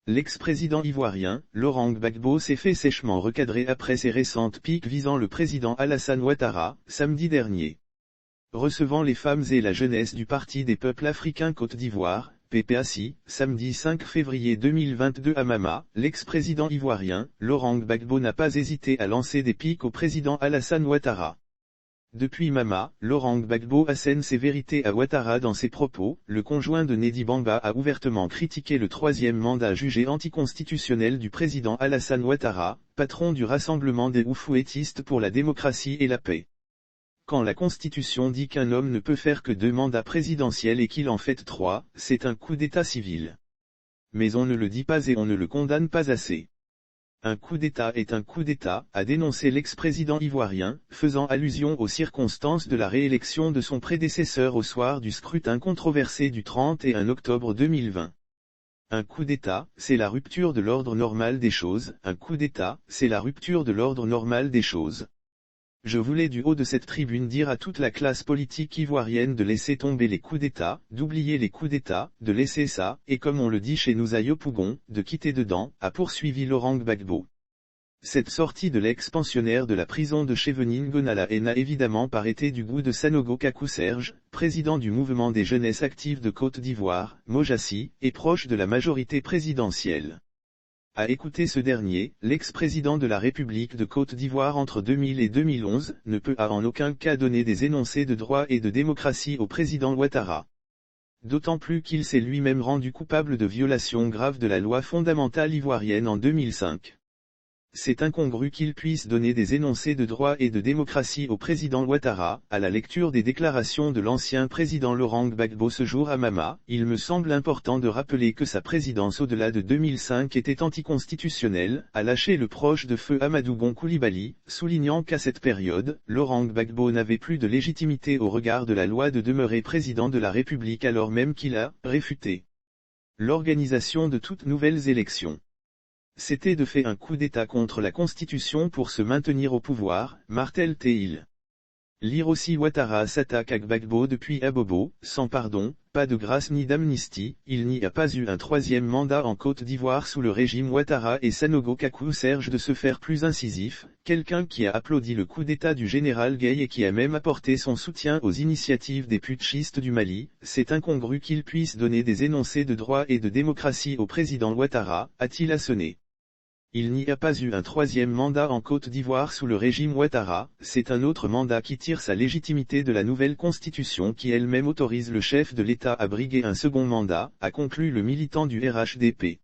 L'ex-président ivoirien, Laurent Gbagbo s'est fait sèchement recadrer après ses récentes piques visant le président Alassane Ouattara, samedi dernier. Recevant les femmes et la jeunesse du Parti des peuples africains Côte d'Ivoire, PPACI, samedi 5 février 2022 à Mama, l'ex-président ivoirien, Laurent Gbagbo n'a pas hésité à lancer des piques au président Alassane Ouattara. Depuis Mama, Laurent Gbagbo assène ses vérités à Ouattara dans ses propos. Le conjoint de Nedi Bamba a ouvertement critiqué le troisième mandat jugé anticonstitutionnel du président Alassane Ouattara, patron du Rassemblement des Oufouettistes pour la démocratie et la paix. Quand la Constitution dit qu'un homme ne peut faire que 2 mandats présidentiels et qu'il en fait 3, c'est un coup d'état civil. Mais on ne le dit pas et on ne le condamne pas assez. Un coup d'État est un coup d'État, a dénoncé l'ex-président ivoirien, faisant allusion aux circonstances de la réélection de son prédécesseur au soir du scrutin controversé du 31 octobre 2020. Un coup d'État, c'est la rupture de l'ordre normal des choses. Un coup d'État, c'est la rupture de l'ordre normal des choses. Je voulais du haut de cette tribune dire à toute la classe politique ivoirienne de laisser tomber les coups d'État, d'oublier les coups d'État, de laisser ça, et comme on le dit chez nous à Yopougon, de quitter dedans, a poursuivi Laurent Gbagbo. Cette sortie de l'ex-pensionnaire de la prison de Chevening-Gonala n'a évidemment pas été du goût de Sanogo Kakou Serge, président du mouvement des jeunesses actives de Côte d'Ivoire, Mojassi, et proche de la majorité présidentielle. À écouter ce dernier, l'ex-président de la République de Côte d'Ivoire entre 2000 et 2011, ne peut en aucun cas donner des énoncés de droit et de démocratie au président Ouattara. D'autant plus qu'il s'est lui-même rendu coupable de violations graves de la loi fondamentale ivoirienne en 2005. C'est incongru qu'il puisse donner des énoncés de droit et de démocratie au président Ouattara. À la lecture des déclarations de l'ancien président Laurent Gbagbo ce jour à Mama, il me semble important de rappeler que sa présidence au-delà de 2005 était anticonstitutionnelle, a lâché le proche de feu Amadou Gon Coulibaly, soulignant qu'à cette période, Laurent Gbagbo n'avait plus de légitimité au regard de la loi de demeurer président de la République alors même qu'il a réfuté l'organisation de toutes nouvelles élections. C'était de fait un coup d'État contre la Constitution pour se maintenir au pouvoir, martèle-t-il. Lire aussi Ouattara s'attaque à Gbagbo depuis Abobo, sans pardon, pas de grâce ni d'amnistie. Il n'y a pas eu un troisième mandat en Côte d'Ivoire sous le régime Ouattara et Sanogo Kakou Serge de se faire plus incisif, quelqu'un qui a applaudi le coup d'État du général Gueye et qui a même apporté son soutien aux initiatives des putschistes du Mali. C'est incongru qu'il puisse donner des énoncés de droit et de démocratie au président Ouattara, a-t-il assoné. Il n'y a pas eu un troisième mandat en Côte d'Ivoire sous le régime Ouattara, c'est un autre mandat qui tire sa légitimité de la nouvelle constitution qui elle-même autorise le chef de l'État à briguer un second mandat, a conclu le militant du RHDP.